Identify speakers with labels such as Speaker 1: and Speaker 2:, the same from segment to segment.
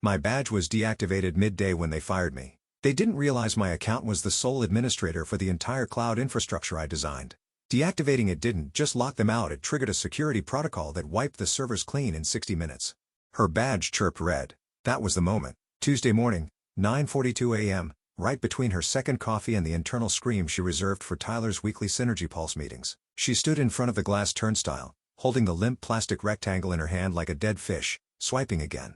Speaker 1: My badge was deactivated midday when they fired me. They didn't realize my account was the sole administrator for the entire cloud infrastructure I designed. Deactivating it didn't just lock them out, it triggered a security protocol that wiped the servers clean in 60 minutes. Her badge chirped red. That was the moment. Tuesday morning, 9:42 a.m., right between her second coffee and the internal scream she reserved for Tyler's weekly Synergy Pulse meetings. She stood in front of the glass turnstile, holding the limp plastic rectangle in her hand like a dead fish, swiping again.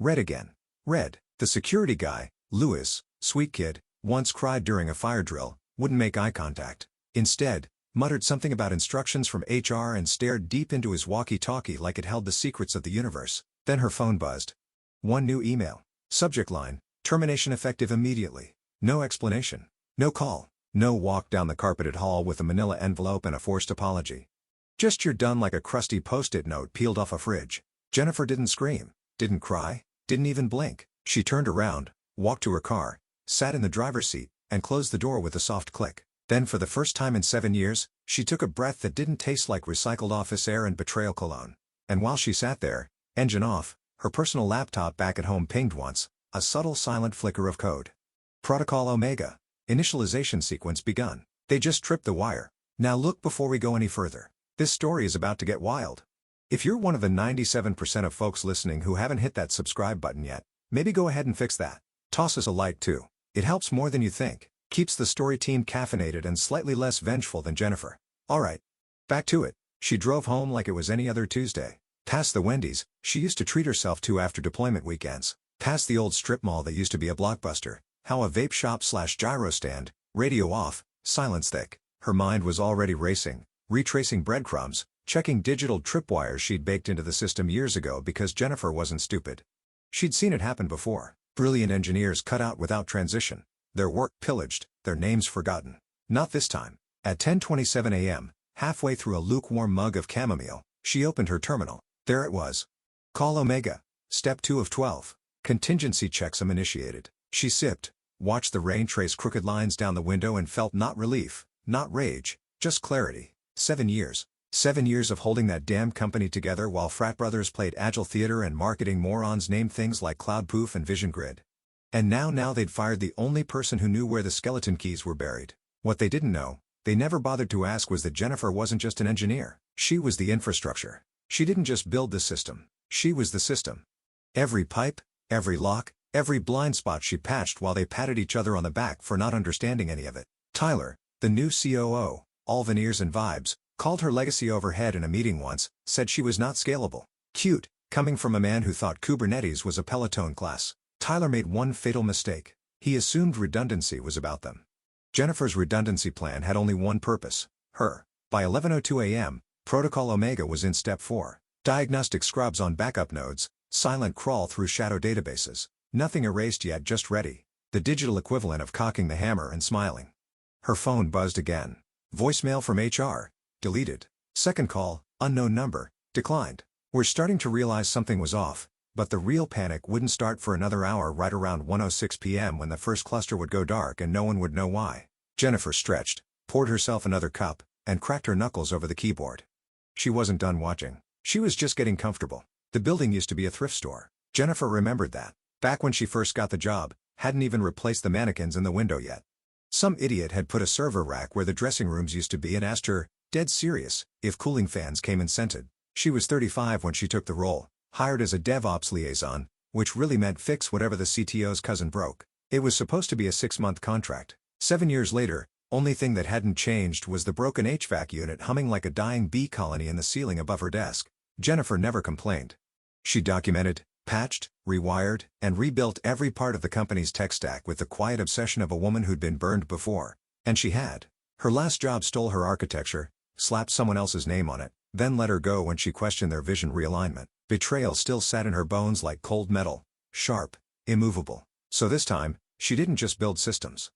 Speaker 1: Red again. Red. The security guy, Lewis, sweet kid, once cried during a fire drill, wouldn't make eye contact. Instead, muttered something about instructions from HR and stared deep into his walkie-talkie like it held the secrets of the universe. Then her phone buzzed. One new email. Subject line, termination effective immediately. No explanation. No call. No walk down the carpeted hall with a manila envelope and a forced apology. Just you're done like a crusty post-it note peeled off a fridge. Jennifer didn't scream, didn't cry, didn't even blink. She turned around, walked to her car, sat in the driver's seat, and closed the door with a soft click. Then for the first time in 7 years, she took a breath that didn't taste like recycled office air and betrayal cologne. And while she sat there, engine off, her personal laptop back at home pinged once, a subtle silent flicker of code. Protocol Omega. Initialization sequence begun. They just tripped the wire. Now look before we go any further. This story is about to get wild. If you're one of the 97% of folks listening who haven't hit that subscribe button yet, maybe go ahead and fix that. Toss us a like too. It helps more than you think. Keeps the story team caffeinated and slightly less vengeful than Jennifer. Alright. Back to it. She drove home like it was any other Tuesday. Past the Wendy's she used to treat herself to after deployment weekends. Past the old strip mall that used to be a Blockbuster. How a vape shop / gyro stand, radio off, silence thick. Her mind was already racing, retracing breadcrumbs, checking digital tripwires she'd baked into the system years ago because Jennifer wasn't stupid. She'd seen it happen before. Brilliant engineers cut out without transition. Their work pillaged, their names forgotten. Not this time. At 10:27 a.m., halfway through a lukewarm mug of chamomile, she opened her terminal. There it was. Call Omega. Step 2 of 12. Contingency checksum initiated. She sipped, watched the rain trace crooked lines down the window and felt not relief, not rage, just clarity. 7 years. 7 years of holding that damn company together while frat brothers played agile theater and marketing morons named things like Cloudpoof and Vision Grid. And now they'd fired the only person who knew where the skeleton keys were buried. What they didn't know, they never bothered to ask, was that Jennifer wasn't just an engineer. She was the infrastructure. She didn't just build the system. She was the system. Every pipe, every lock, every blind spot she patched while they patted each other on the back for not understanding any of it. Tyler, the new COO, all veneers and vibes, called her legacy overhead in a meeting once, said she was not scalable. Cute, coming from a man who thought Kubernetes was a Peloton class. Tyler made one fatal mistake. He assumed redundancy was about them. Jennifer's redundancy plan had only one purpose, her. By 11:02 a.m., Protocol Omega was in Step 4. Diagnostic scrubs on backup nodes, silent crawl through shadow databases. Nothing erased yet, just ready. The digital equivalent of cocking the hammer and smiling. Her phone buzzed again. Voicemail from HR. Deleted. Second call, unknown number, declined. We're starting to realize something was off, but the real panic wouldn't start for another hour, right around 1:06 p.m. when the first cluster would go dark and no one would know why. Jennifer stretched, poured herself another cup, and cracked her knuckles over the keyboard. She wasn't done watching. She was just getting comfortable. The building used to be a thrift store. Jennifer remembered that. Back when she first got the job, hadn't even replaced the mannequins in the window yet. Some idiot had put a server rack where the dressing rooms used to be and asked her, dead serious, if cooling fans came in scented. She was 35 when she took the role, hired as a DevOps liaison, which really meant fix whatever the CTO's cousin broke. It was supposed to be a 6-month contract. 7 years later, only thing that hadn't changed was the broken HVAC unit humming like a dying bee colony in the ceiling above her desk. Jennifer never complained. She documented, patched, rewired, and rebuilt every part of the company's tech stack with the quiet obsession of a woman who'd been burned before. And she had. Her last job stole her architecture, slapped someone else's name on it, then let her go when she questioned their vision realignment. Betrayal still sat in her bones like cold metal, sharp, immovable. So this time, she didn't just build systems.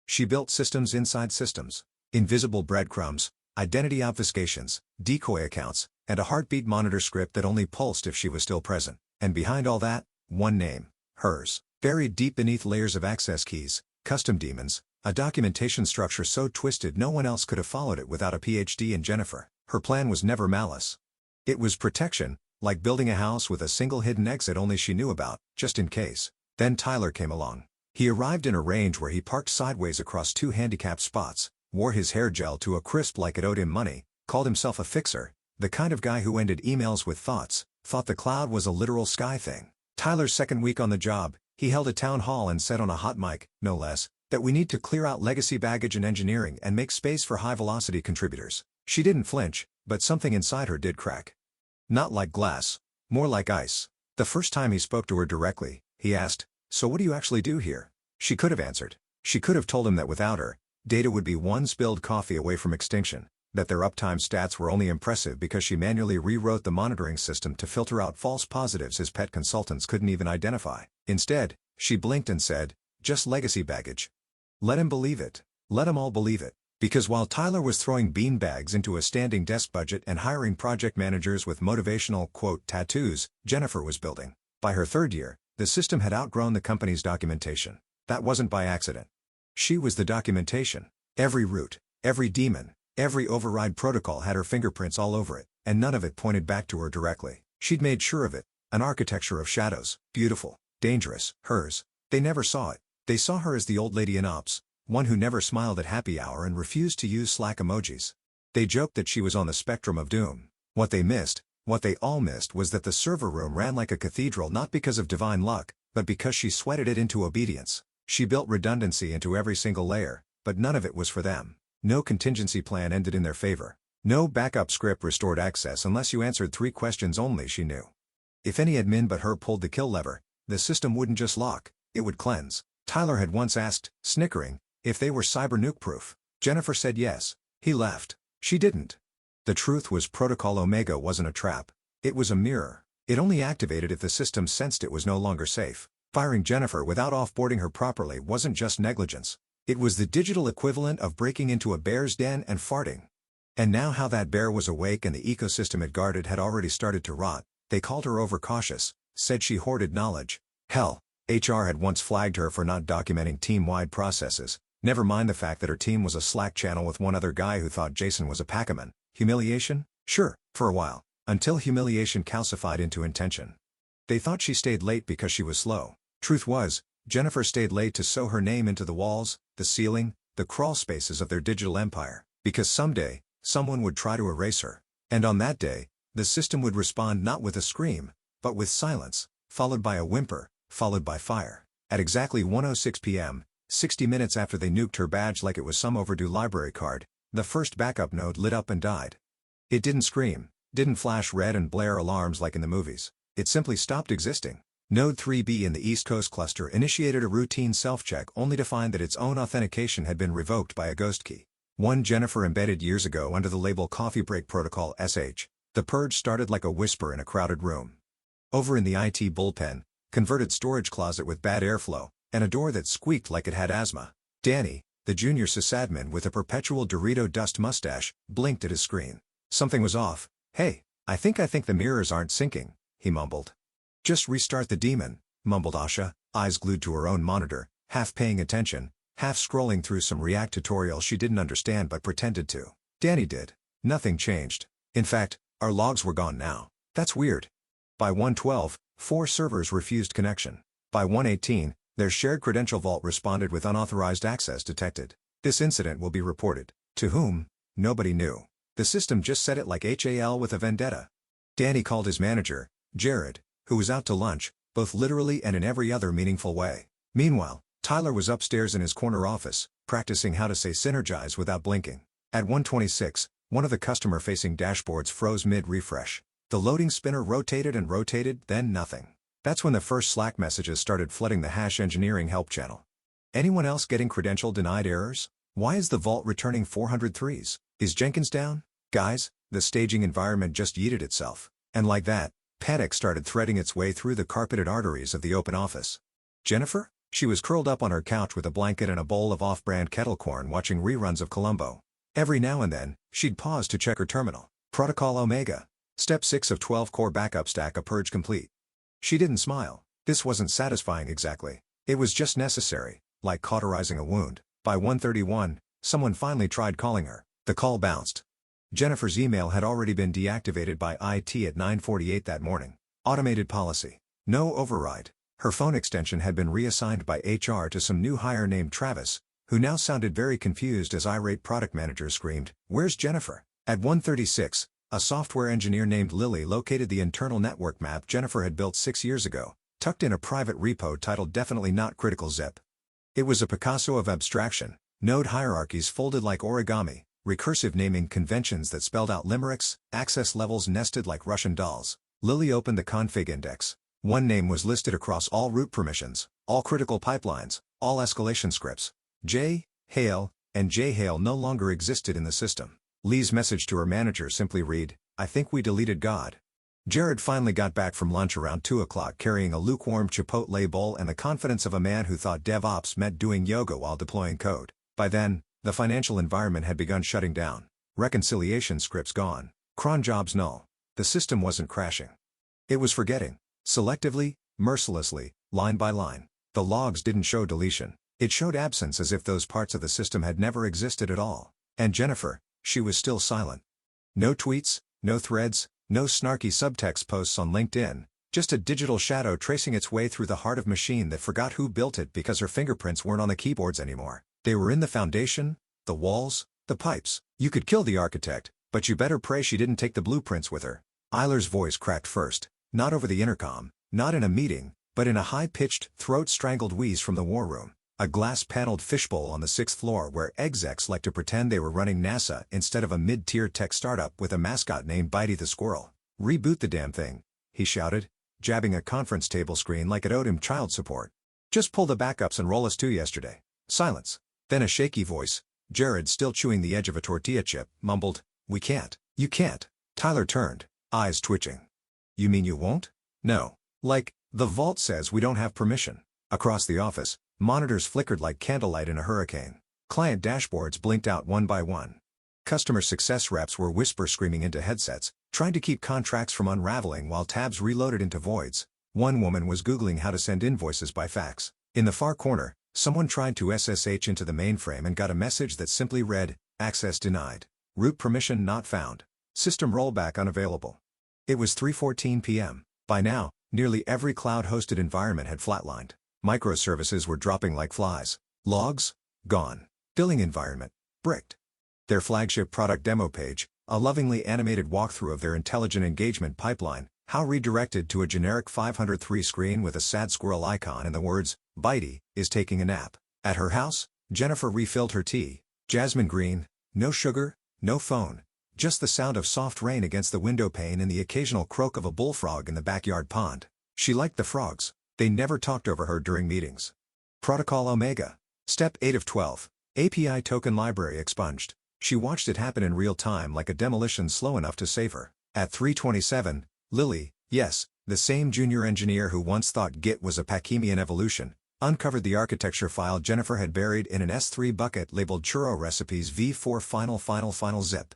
Speaker 1: She built systems inside systems. Invisible breadcrumbs, identity obfuscations, decoy accounts, and a heartbeat monitor script that only pulsed if she was still present. And behind all that, one name, hers. Buried deep beneath layers of access keys, custom daemons, a documentation structure so twisted no one else could have followed it without a PhD in Jennifer. Her plan was never malice. It was protection, Like building a house with a single hidden exit only she knew about, just in case. Then Tyler came along. He arrived in a range where he parked sideways across 2 handicapped spots, wore his hair gel to a crisp like it owed him money, called himself a fixer, the kind of guy who ended emails with thought the cloud was a literal sky thing. Tyler's second week on the job, he held a town hall and said on a hot mic, no less, that we need to clear out legacy baggage in engineering and make space for high-velocity contributors. She didn't flinch, but something inside her did crack. Not like glass. More like ice. The first time he spoke to her directly, he asked, "So what do you actually do here?" She could have answered. She could have told him that without her, Data would be one spilled coffee away from extinction, that their uptime stats were only impressive because she manually rewrote the monitoring system to filter out false positives his pet consultants couldn't even identify. Instead, she blinked and said, "Just legacy baggage." Let him believe it. Let them all believe it. Because while Tyler was throwing beanbags into a standing desk budget and hiring project managers with motivational, quote, tattoos, Jennifer was building. By her third year, the system had outgrown the company's documentation. That wasn't by accident. She was the documentation. Every route, every daemon, every override protocol had her fingerprints all over it, and none of it pointed back to her directly. She'd made sure of it. An architecture of shadows, beautiful, dangerous, hers. They never saw it. They saw her as the old lady in ops, one who never smiled at happy hour and refused to use Slack emojis. They joked that she was on the spectrum of doom. What they missed, what they all missed, was that the server room ran like a cathedral not because of divine luck, but because she sweated it into obedience. She built redundancy into every single layer, but none of it was for them. No contingency plan ended in their favor. No backup script restored access unless you answered 3 questions only, she knew. If any admin but her pulled the kill lever, the system wouldn't just lock, it would cleanse. Tyler had once asked, snickering, if they were cyber nuke-proof. Jennifer said yes. He left. She didn't. The truth was Protocol Omega wasn't a trap. It was a mirror. It only activated if the system sensed it was no longer safe. Firing Jennifer without offboarding her properly wasn't just negligence. It was the digital equivalent of breaking into a bear's den and farting. And now how that bear was awake and the ecosystem it guarded had already started to rot, they called her overcautious, said she hoarded knowledge. Hell, HR had once flagged her for not documenting team-wide processes, never mind the fact that her team was a Slack channel with one other guy who thought Jason was a Packaman. Humiliation? Sure, for a while, until humiliation calcified into intention. They thought she stayed late because she was slow. Truth was, Jennifer stayed late to sew her name into the walls, the ceiling, the crawl spaces of their digital empire, because someday, someone would try to erase her. And on that day, the system would respond not with a scream, but with silence, followed by a whimper, followed by fire. At exactly 1:06 p.m., 60 minutes after they nuked her badge like it was some overdue library card, the first backup node lit up and died. It didn't scream, didn't flash red and blare alarms like in the movies. It simply stopped existing. Node 3B in the East Coast cluster initiated a routine self-check only to find that its own authentication had been revoked by a ghost key. One Jennifer embedded years ago under the label Coffee Break Protocol SH. The purge started like a whisper in a crowded room. Over in the IT bullpen, converted storage closet with bad airflow, and a door that squeaked like it had asthma. Danny, the junior sysadmin with a perpetual Dorito dust mustache, blinked at his screen. Something was off. "Hey, I think the mirrors aren't syncing," he mumbled. "Just restart the daemon," mumbled Asha, eyes glued to her own monitor, half paying attention, half scrolling through some React tutorial she didn't understand but pretended to. Danny did. Nothing changed. In fact, our logs were gone now. That's weird. By 1:12, 4 servers refused connection. By 1:18, their shared credential vault responded with unauthorized access detected. This incident will be reported. To whom? Nobody knew. The system just said it like HAL with a vendetta. Danny called his manager, Jared, who was out to lunch, both literally and in every other meaningful way. Meanwhile, Tyler was upstairs in his corner office, practicing how to say synergize without blinking. At 1:26, one of the customer-facing dashboards froze mid-refresh. The loading spinner rotated and rotated, then nothing. That's when the first Slack messages started flooding the hash engineering help channel. Anyone else getting credential denied errors? Why is the vault returning 403s? Is Jenkins down? Guys, the staging environment just yeeted itself. And like that, panic started threading its way through the carpeted arteries of the open office. Jennifer? She was curled up on her couch with a blanket and a bowl of off-brand kettle corn watching reruns of Columbo. Every now and then, she'd pause to check her terminal. Protocol Omega. Step 6 of 12 core backup stack a purge complete. She didn't smile. This wasn't satisfying exactly. It was just necessary, like cauterizing a wound. By 1:31, someone finally tried calling her. The call bounced. Jennifer's email had already been deactivated by IT at 9:48 that morning. Automated policy. No override. Her phone extension had been reassigned by HR to some new hire named Travis, who now sounded very confused as irate product managers screamed, "Where's Jennifer?" At 1:36, a software engineer named Lily located the internal network map Jennifer had built 6 years ago, tucked in a private repo titled Definitely Not Critical Zip. It was a Picasso of abstraction, node hierarchies folded like origami, recursive naming conventions that spelled out limericks, access levels nested like Russian dolls. Lily opened the config index. One name was listed across all root permissions, all critical pipelines, all escalation scripts. J. Hale, and J. Hale no longer existed in the system. Lee's message to her manager simply read, "I think we deleted God." Jared finally got back from lunch around 2 o'clock carrying a lukewarm Chipotle bowl and the confidence of a man who thought DevOps meant doing yoga while deploying code. By then, the financial environment had begun shutting down. Reconciliation scripts gone. Cron jobs null. The system wasn't crashing. It was forgetting. Selectively, mercilessly, line by line. The logs didn't show deletion. It showed absence as if those parts of the system had never existed at all. And Jennifer, she was still silent. No tweets, no threads, no snarky subtext posts on LinkedIn, just a digital shadow tracing its way through the heart of machine that forgot who built it because her fingerprints weren't on the keyboards anymore. They were in the foundation, the walls, the pipes. You could kill the architect, but you better pray she didn't take the blueprints with her. Eiler's voice cracked first, not over the intercom, not in a meeting, but in a high-pitched, throat-strangled wheeze from the war room. A glass-paneled fishbowl on the 6th floor where execs like to pretend they were running NASA instead of a mid-tier tech startup with a mascot named Bitey the Squirrel. "Reboot the damn thing," he shouted, jabbing a conference table screen like it owed him child support. "Just pull the backups and roll us to yesterday." Silence. Then a shaky voice, Jared still chewing the edge of a tortilla chip, mumbled, "We can't." "You can't." Tyler turned, eyes twitching. "You mean you won't?" "No. Like, the vault says we don't have permission." Across the office, monitors flickered like candlelight in a hurricane. Client dashboards blinked out one by one. Customer success reps were whisper-screaming into headsets, trying to keep contracts from unraveling while tabs reloaded into voids. One woman was Googling how to send invoices by fax. In the far corner, someone tried to SSH into the mainframe and got a message that simply read, "Access denied. Root permission not found. System rollback unavailable." It was 3:14 p.m. By now, nearly every cloud-hosted environment had flatlined. Microservices were dropping like flies. Logs? Gone. Billing environment? Bricked. Their flagship product demo page, a lovingly animated walkthrough of their intelligent engagement pipeline, how redirected to a generic 503 screen with a sad squirrel icon and the words, "Bitey is taking a nap." At her house, Jennifer refilled her tea. Jasmine green, no sugar, no phone. Just the sound of soft rain against the window pane and the occasional croak of a bullfrog in the backyard pond. She liked the frogs. They never talked over her during meetings. Protocol Omega. Step 8 of 12. API token library expunged. She watched it happen in real time like a demolition slow enough to save her. At 3:27, Lily, yes, the same junior engineer who once thought Git was a Pachymian evolution, uncovered the architecture file Jennifer had buried in an S3 bucket labeled Churro Recipes v4 final zip.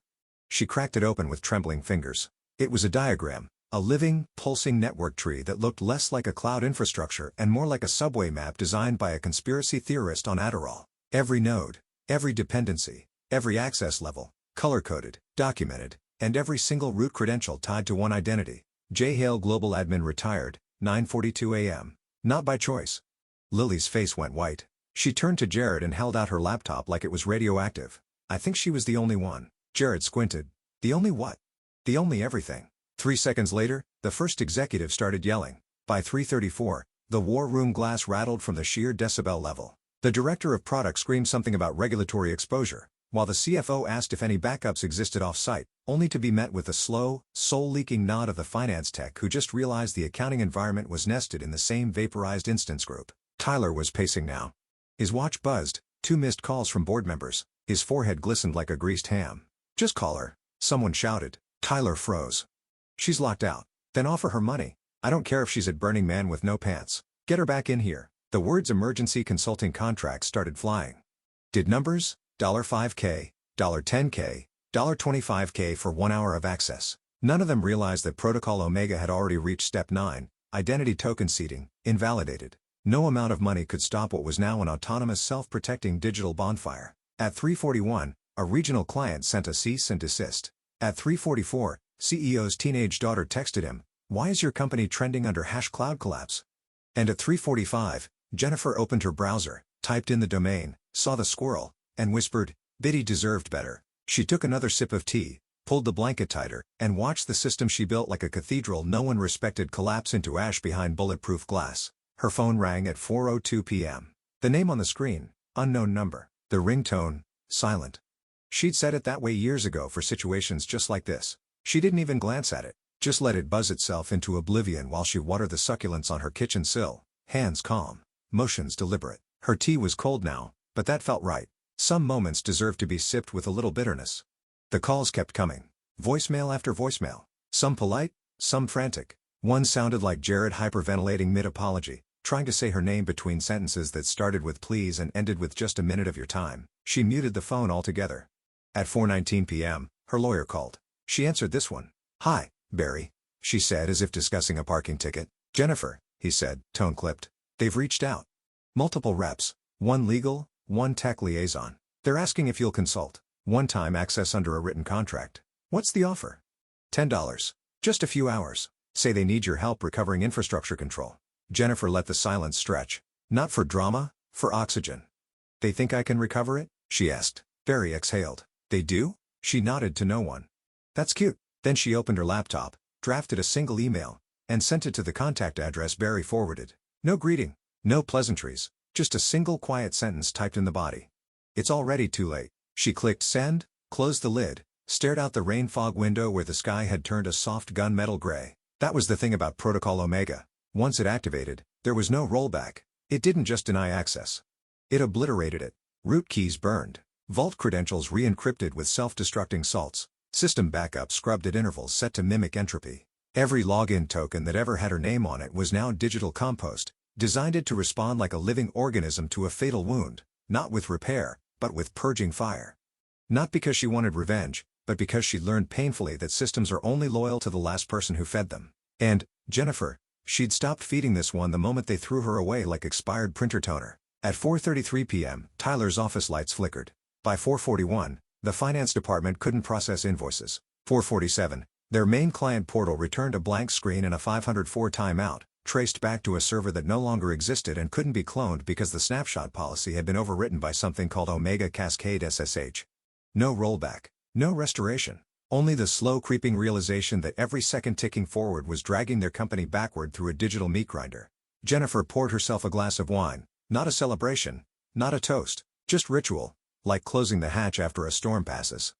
Speaker 1: She cracked it open with trembling fingers. It was a diagram. A living, pulsing network tree that looked less like a cloud infrastructure and more like a subway map designed by a conspiracy theorist on Adderall. Every node, every dependency, every access level, color-coded, documented, and every single root credential tied to one identity. J. Hale Global Admin retired, 9:42 a.m. Not by choice. Lily's face went white. She turned to Jared and held out her laptop like it was radioactive. I think she was the only one. Jared squinted. The only what? The only everything. 3 seconds later, the first executive started yelling. By 3:34, the war room glass rattled from the sheer decibel level. The director of product screamed something about regulatory exposure, while the CFO asked if any backups existed off-site, only to be met with a slow, soul-leaking nod of the finance tech who just realized the accounting environment was nested in the same vaporized instance group. Tyler was pacing now. His watch buzzed, 2 missed calls from board members. His forehead glistened like a greased ham. "Just call her," someone shouted. Tyler froze. "She's locked out." "Then offer her money. I don't care if she's at Burning Man with no pants. Get her back in here." The words emergency consulting contracts started flying. Did numbers? $5K, $10K, $25K for 1 hour of access. None of them realized that Protocol Omega had already reached Step 9, identity token seeding, invalidated. No amount of money could stop what was now an autonomous self-protecting digital bonfire. At 3:41, a regional client sent a cease and desist. At 3:44, CEO's teenage daughter texted him, "Why is your company trending under #cloud collapse?" And at 3:45, Jennifer opened her browser, typed in the domain, saw the squirrel, and whispered, "Biddy deserved better." She took another sip of tea, pulled the blanket tighter, and watched the system she built like a cathedral no one respected collapse into ash behind bulletproof glass. Her phone rang at 4:02 p.m. The name on the screen, unknown number. The ringtone, silent. She'd set it that way years ago for situations just like this. She didn't even glance at it, just let it buzz itself into oblivion while she watered the succulents on her kitchen sill, hands calm, motions deliberate. Her tea was cold now, but that felt right. Some moments deserved to be sipped with a little bitterness. The calls kept coming. Voicemail after voicemail. Some polite, some frantic. One sounded like Jared hyperventilating mid-apology, trying to say her name between sentences that started with please and ended with just a minute of your time. She muted the phone altogether. At 4:19 p.m., her lawyer called. She answered this one. "Hi, Barry," she said as if discussing a parking ticket. "Jennifer," he said, tone clipped. "They've reached out. Multiple reps. One legal, one tech liaison. They're asking if you'll consult. One-time access under a written contract. What's the offer? $10. Just a few hours. Say they need your help recovering infrastructure control." Jennifer let the silence stretch. Not for drama, for oxygen. "They think I can recover it?" she asked. Barry exhaled. "They do?" She nodded to no one. "That's cute." Then she opened her laptop, drafted a single email, and sent it to the contact address Barry forwarded. No greeting, no pleasantries, just a single quiet sentence typed in the body. "It's already too late." She clicked send, closed the lid, stared out the rain fog window where the sky had turned a soft gunmetal gray. That was the thing about Protocol Omega. Once it activated, there was no rollback. It didn't just deny access. It obliterated it. Root keys burned. Vault credentials re-encrypted with self-destructing salts. System backup scrubbed at intervals set to mimic entropy. Every login token that ever had her name on it was now digital compost, designed it to respond like a living organism to a fatal wound, not with repair, but with purging fire. Not because she wanted revenge, but because she'd learned painfully that systems are only loyal to the last person who fed them. And, Jennifer, she'd stopped feeding this one the moment they threw her away like expired printer toner. At 4:33 p.m., Tyler's office lights flickered. By 4:41, the finance department couldn't process invoices. 4:47, their main client portal returned a blank screen and a 504 timeout, traced back to a server that no longer existed and couldn't be cloned because the snapshot policy had been overwritten by something called Omega Cascade SSH. No rollback, no restoration, only the slow creeping realization that every second ticking forward was dragging their company backward through a digital meat grinder. Jennifer poured herself a glass of wine, not a celebration, not a toast, just ritual, like closing the hatch after a storm passes.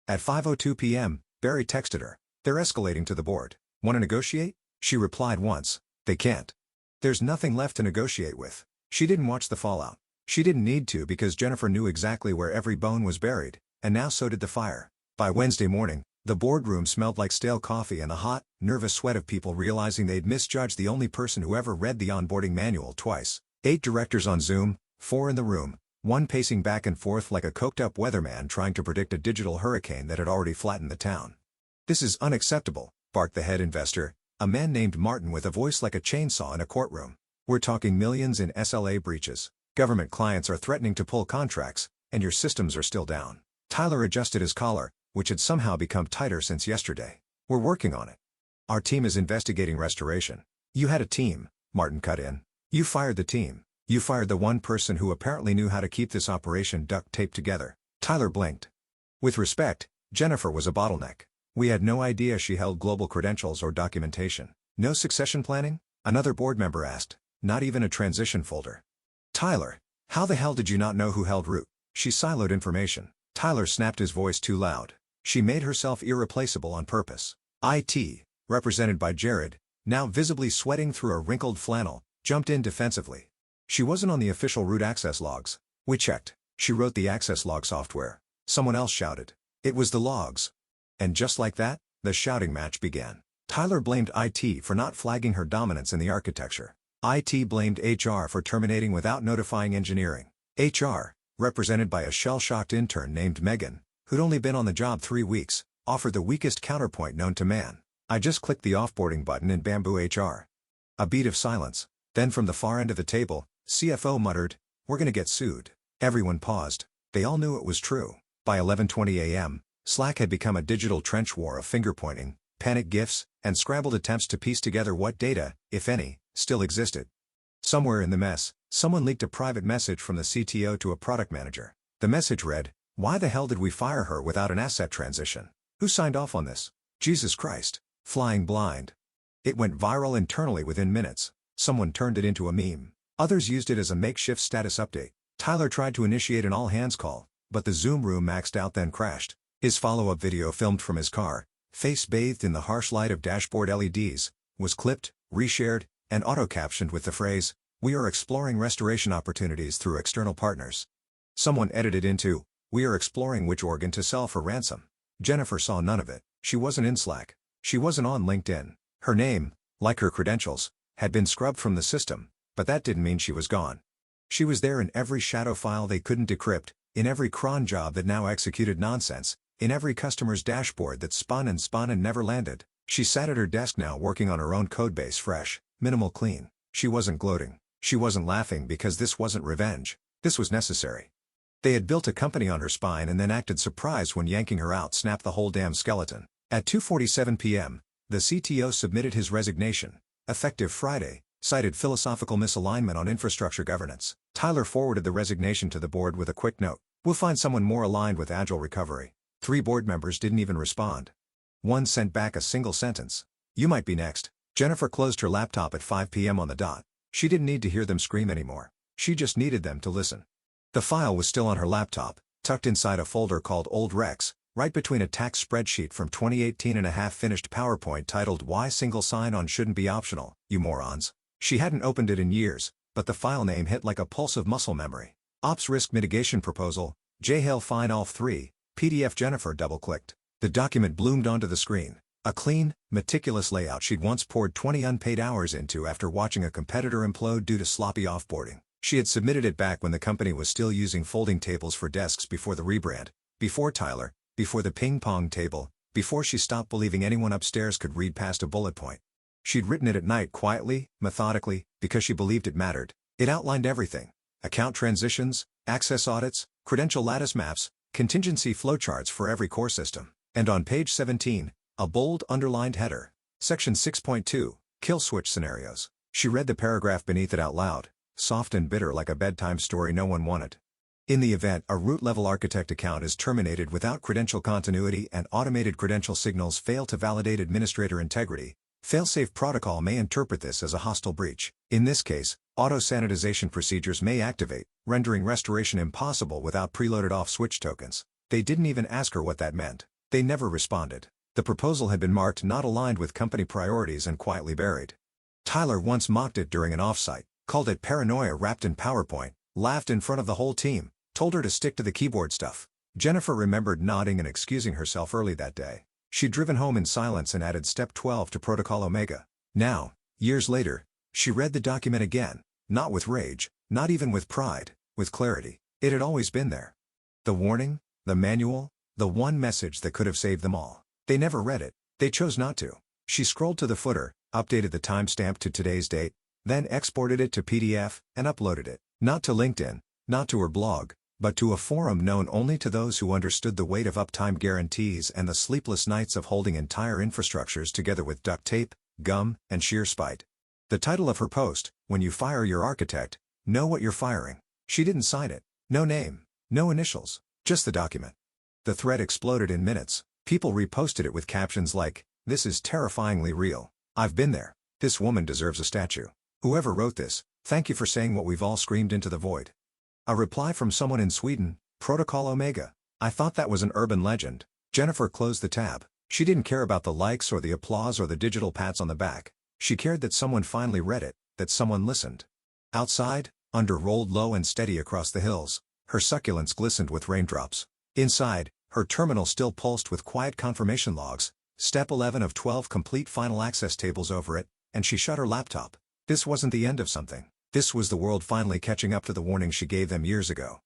Speaker 1: At 5:02 p.m., Barry texted her. "They're escalating to the board. Want to negotiate?" She replied once. "They can't. There's nothing left to negotiate with." She didn't watch the fallout. She didn't need to because Jennifer knew exactly where every bone was buried, and now so did the fire. By Wednesday morning, the boardroom smelled like stale coffee and the hot, nervous sweat of people realizing they'd misjudged the only person who ever read the onboarding manual twice. 8 directors on Zoom, 4 in the room, one pacing back and forth like a coked-up weatherman trying to predict a digital hurricane that had already flattened the town. "This is unacceptable," barked the head investor, a man named Martin with a voice like a chainsaw in a courtroom. "We're talking millions in SLA breaches. Government clients are threatening to pull contracts, and your systems are still down." Tyler adjusted his collar, which had somehow become tighter since yesterday. "We're working on it. Our team is investigating restoration." "You had a team," Martin cut in. "You fired the team. You fired the one person who apparently knew how to keep this operation duct-taped together." Tyler blinked. "With respect, Jennifer was a bottleneck. We had no idea she held global credentials or documentation." "No succession planning?" another board member asked. "Not even a transition folder." "Tyler, how the hell did you not know who held root?" "She siloed information." Tyler snapped his voice too loud. "She made herself irreplaceable on purpose." IT, represented by Jared, now visibly sweating through a wrinkled flannel, jumped in defensively. "She wasn't on the official root access logs. We checked. She wrote the access log software." Someone else shouted. "It was the logs." And just like that, the shouting match began. Tyler blamed IT for not flagging her dominance in the architecture. IT blamed HR for terminating without notifying engineering. HR, represented by a shell-shocked intern named Megan, who'd only been on the job 3 weeks, offered the weakest counterpoint known to man. "I just clicked the offboarding button in Bamboo HR." A beat of silence. Then from the far end of the table, CFO muttered, "We're gonna get sued." Everyone paused. They all knew it was true. By 11:20 a.m., Slack had become a digital trench war of finger-pointing, panic gifs, and scrambled attempts to piece together what data, if any, still existed. Somewhere in the mess, someone leaked a private message from the CTO to a product manager. The message read, "Why the hell did we fire her without an asset transition? Who signed off on this? Jesus Christ. Flying blind." It went viral internally within minutes. Someone turned it into a meme. Others used it as a makeshift status update. Tyler tried to initiate an all-hands call, but the Zoom room maxed out then crashed. His follow-up video filmed from his car, face bathed in the harsh light of dashboard LEDs, was clipped, reshared, and auto-captioned with the phrase, "We are exploring restoration opportunities through external partners." Someone edited into, "We are exploring which organ to sell for ransom." Jennifer saw none of it. She wasn't in Slack. She wasn't on LinkedIn. Her name, like her credentials, had been scrubbed from the system, but that didn't mean she was gone. She was there in every shadow file they couldn't decrypt, in every cron job that now executed nonsense, in every customer's dashboard that spun and never landed. She sat at her desk now working on her own codebase fresh, minimal clean. She wasn't gloating. She wasn't laughing because this wasn't revenge. This was necessary. They had built a company on her spine and then acted surprised when yanking her out snapped the whole damn skeleton. At 2:47 p.m., the CTO submitted his resignation, effective Friday, cited philosophical misalignment on infrastructure governance. Tyler forwarded the resignation to the board with a quick note, "We'll find someone more aligned with agile recovery." 3 board members didn't even respond. One sent back a single sentence. "You might be next." Jennifer closed her laptop at 5 p.m. on the dot. She didn't need to hear them scream anymore. She just needed them to listen. The file was still on her laptop, tucked inside a folder called Old Recs, right between a tax spreadsheet from 2018 and a half-finished PowerPoint titled "Why Single Sign-On Shouldn't Be Optional, You Morons." She hadn't opened it in years, but the file name hit like a pulse of muscle memory. Ops Risk Mitigation Proposal, JHAL Fine Alf 3, PDF. Jennifer double-clicked. The document bloomed onto the screen. A clean, meticulous layout she'd once poured 20 unpaid hours into after watching a competitor implode due to sloppy offboarding. She had submitted it back when the company was still using folding tables for desks before the rebrand, before Tyler, before the ping-pong table, before she stopped believing anyone upstairs could read past a bullet point. She'd written it at night quietly, methodically, because she believed it mattered. It outlined everything: account transitions, access audits, credential lattice maps, contingency flowcharts for every core system. And on page 17, a bold underlined header. Section 6.2, Kill Switch Scenarios. She read the paragraph beneath it out loud, soft and bitter like a bedtime story no one wanted. In the event a root-level architect account is terminated without credential continuity and automated credential signals fail to validate administrator integrity, failsafe protocol may interpret this as a hostile breach. In this case, auto-sanitization procedures may activate, rendering restoration impossible without preloaded off-switch tokens. They didn't even ask her what that meant. They never responded. The proposal had been marked not aligned with company priorities and quietly buried. Tyler once mocked it during an offsite, called it paranoia wrapped in PowerPoint, laughed in front of the whole team, told her to stick to the keyboard stuff. Jennifer remembered nodding and excusing herself early that day. She'd driven home in silence and added Step 12 to Protocol Omega. Now, years later, she read the document again, not with rage, not even with pride, with clarity. It had always been there. The warning, the manual, the one message that could have saved them all. They never read it. They chose not to. She scrolled to the footer, updated the timestamp to today's date, then exported it to PDF and uploaded it. Not to LinkedIn, not to her blog, but to a forum known only to those who understood the weight of uptime guarantees and the sleepless nights of holding entire infrastructures together with duct tape, gum, and sheer spite. The title of her post, "When You Fire Your Architect, Know What You're Firing." She didn't sign it. No name, no initials, just the document. The thread exploded in minutes. People reposted it with captions like, "This is terrifyingly real. I've been there. This woman deserves a statue. Whoever wrote this, thank you for saying what we've all screamed into the void." A reply from someone in Sweden, Protocol Omega. "I thought that was an urban legend." Jennifer closed the tab. She didn't care about the likes or the applause or the digital pats on the back. She cared that someone finally read it, that someone listened. Outside, under rolled low and steady across the hills, her succulents glistened with raindrops. Inside, her terminal still pulsed with quiet confirmation logs, step 11 of 12 complete final access tables over it, and she shut her laptop. This wasn't the end of something. This was the world finally catching up to the warning she gave them years ago.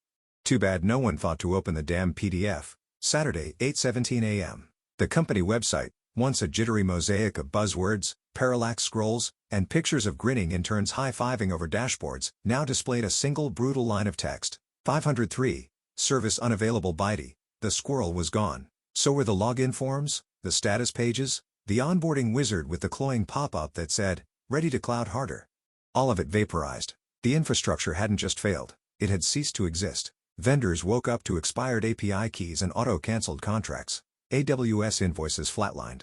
Speaker 1: Too bad no one thought to open the damn PDF. Saturday, 8:17 a.m. The company website, once a jittery mosaic of buzzwords, parallax scrolls, and pictures of grinning interns high-fiving over dashboards, now displayed a single brutal line of text. 503, service unavailable. Bitey. The squirrel was gone. So were the login forms, the status pages, the onboarding wizard with the cloying pop-up that said, "Ready to cloud harder." All of it vaporized. The infrastructure hadn't just failed, it had ceased to exist. Vendors woke up to expired API keys and auto-canceled contracts. AWS invoices flatlined.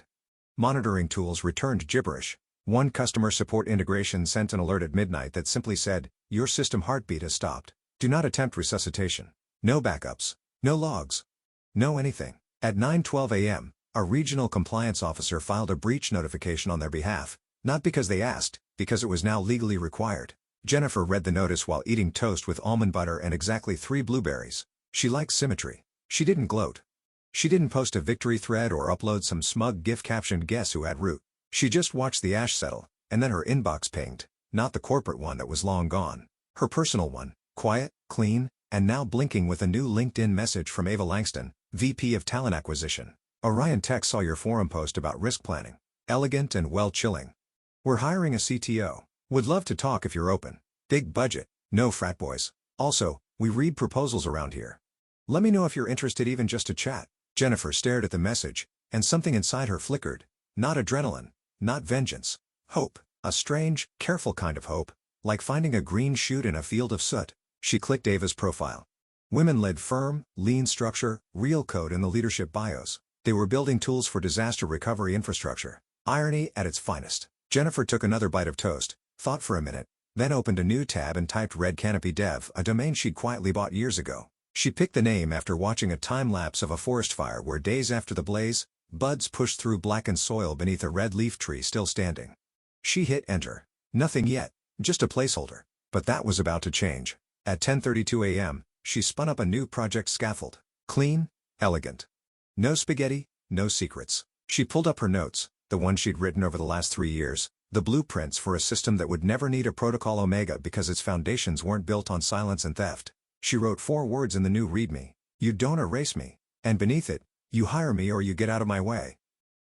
Speaker 1: Monitoring tools returned gibberish. One customer support integration sent an alert at midnight that simply said, "Your system heartbeat has stopped. Do not attempt resuscitation." No backups. No logs. No anything. At 9:12 a.m., a regional compliance officer filed a breach notification on their behalf, not because they asked, because it was now legally required. Jennifer read the notice while eating toast with almond butter and exactly 3 blueberries. She likes symmetry. She didn't gloat. She didn't post a victory thread or upload some smug GIF captioned "Guess who had root." She just watched the ash settle, and then her inbox pinged, not the corporate one that was long gone. Her personal one, quiet, clean, and now blinking with a new LinkedIn message from Ava Langston, VP of Talent Acquisition. Orion Tech saw your forum post about risk planning. Elegant and well chilling. We're hiring a CTO. Would love to talk if you're open. Big budget, no frat boys. Also, we read proposals around here. Let me know if you're interested even just to chat. Jennifer stared at the message, and something inside her flickered. Not adrenaline. Not vengeance. Hope. A strange, careful kind of hope. Like finding a green shoot in a field of soot. She clicked Ava's profile. Women-led firm, lean structure, real code in the leadership bios. They were building tools for disaster recovery infrastructure. Irony at its finest. Jennifer took another bite of toast, thought for a minute, then opened a new tab and typed Red Canopy Dev, a domain she'd quietly bought years ago. She picked the name after watching a time-lapse of a forest fire where days after the blaze, buds pushed through blackened soil beneath a red leaf tree still standing. She hit enter. Nothing yet, just a placeholder. But that was about to change. At 10:32 a.m., she spun up a new project scaffold. Clean, elegant. No spaghetti, no secrets. She pulled up her notes, the ones she'd written over the last 3 years, the blueprints for a system that would never need a protocol omega because its foundations weren't built on silence and theft. She wrote 4 words in the new README. "You don't erase me." And beneath it, "You hire me or you get out of my way."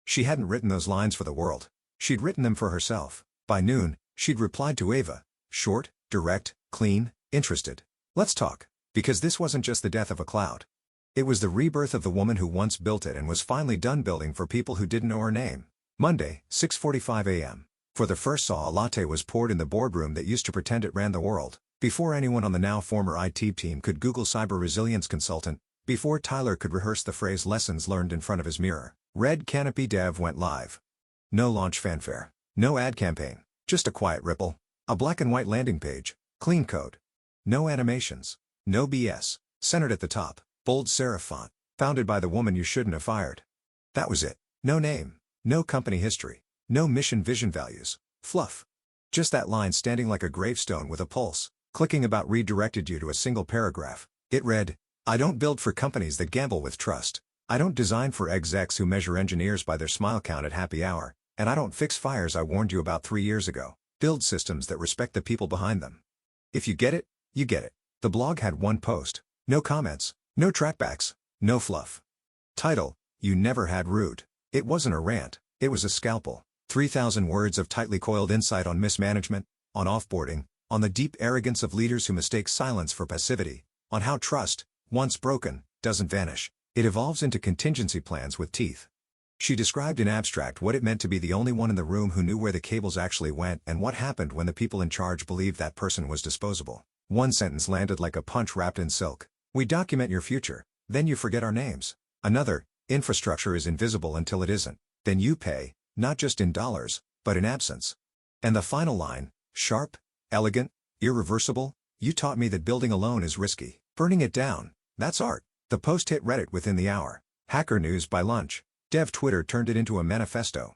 Speaker 1: She hadn't written those lines for the world. She'd written them for herself. By noon, she'd replied to Ava. Short, direct, clean, interested. Let's talk. Because this wasn't just the death of a cloud. It was the rebirth of the woman who once built it and was finally done building for people who didn't know her name. Monday, 6:45 a.m. For the first saw a latte was poured in the boardroom that used to pretend it ran the world. Before anyone on the now former IT team could Google cyber resilience consultant, before Tyler could rehearse the phrase lessons learned in front of his mirror, Red Canopy Dev went live. No launch fanfare. No ad campaign. Just a quiet ripple. A black and white landing page. Clean code. No animations. No BS. Centered at the top. Bold serif font. Founded by the woman you shouldn't have fired. That was it. No name. No company history. No mission vision values. Fluff. Just that line standing like a gravestone with a pulse. Clicking about redirected you to a single paragraph. It read, "I don't build for companies that gamble with trust. I don't design for execs who measure engineers by their smile count at happy hour, and I don't fix fires I warned you about 3 years ago. Build systems that respect the people behind them." If you get it, you get it. The blog had one post. No comments. No trackbacks. No fluff. Title, "You Never Had Root." It wasn't a rant. It was a scalpel. 3,000 words of tightly coiled insight on mismanagement, on offboarding, on the deep arrogance of leaders who mistake silence for passivity, on how trust, once broken, doesn't vanish. It evolves into contingency plans with teeth. She described in abstract what it meant to be the only one in the room who knew where the cables actually went and what happened when the people in charge believed that person was disposable. One sentence landed like a punch wrapped in silk. "We document your future, then you forget our names." Another, "Infrastructure is invisible until it isn't. Then you pay, not just in dollars, but in absence." And the final line, sharp, elegant, irreversible, "You taught me that building alone is risky. Burning it down, that's art." The post hit Reddit within the hour. Hacker News by lunch. Dev Twitter turned it into a manifesto.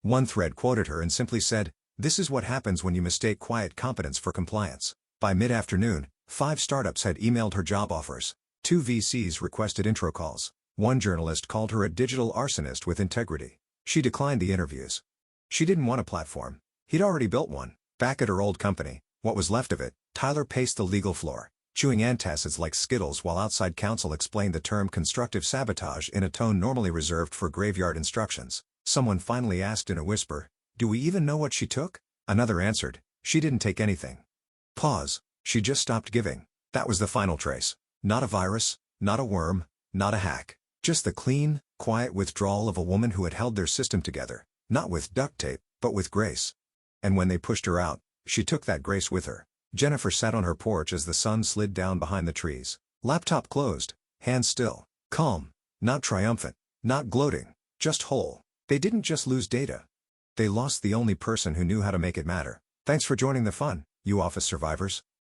Speaker 1: One thread quoted her and simply said, "This is what happens when you mistake quiet competence for compliance." By mid-afternoon, 5 startups had emailed her job offers. 2 VCs requested intro calls. One journalist called her a digital arsonist with integrity. She declined the interviews. She didn't want a platform. He'd already built one. Back at her old company, what was left of it, Tyler paced the legal floor, chewing antacids like Skittles while outside counsel explained the term constructive sabotage in a tone normally reserved for graveyard instructions. Someone finally asked in a whisper, "Do we even know what she took?" Another answered, "She didn't take anything." Pause. She just stopped giving. That was the final trace. Not a virus, not a worm, not a hack. Just the clean, Quiet withdrawal of a woman who had held their system together, not with duct tape, but with grace. And when they pushed her out, she took that grace with her. Jennifer sat on her porch as the sun slid down behind the trees. Laptop closed, hands still, calm, not triumphant, not gloating, just whole. They didn't just lose data. They lost the only person who knew how to make it matter. Thanks for joining the fun, you office survivors.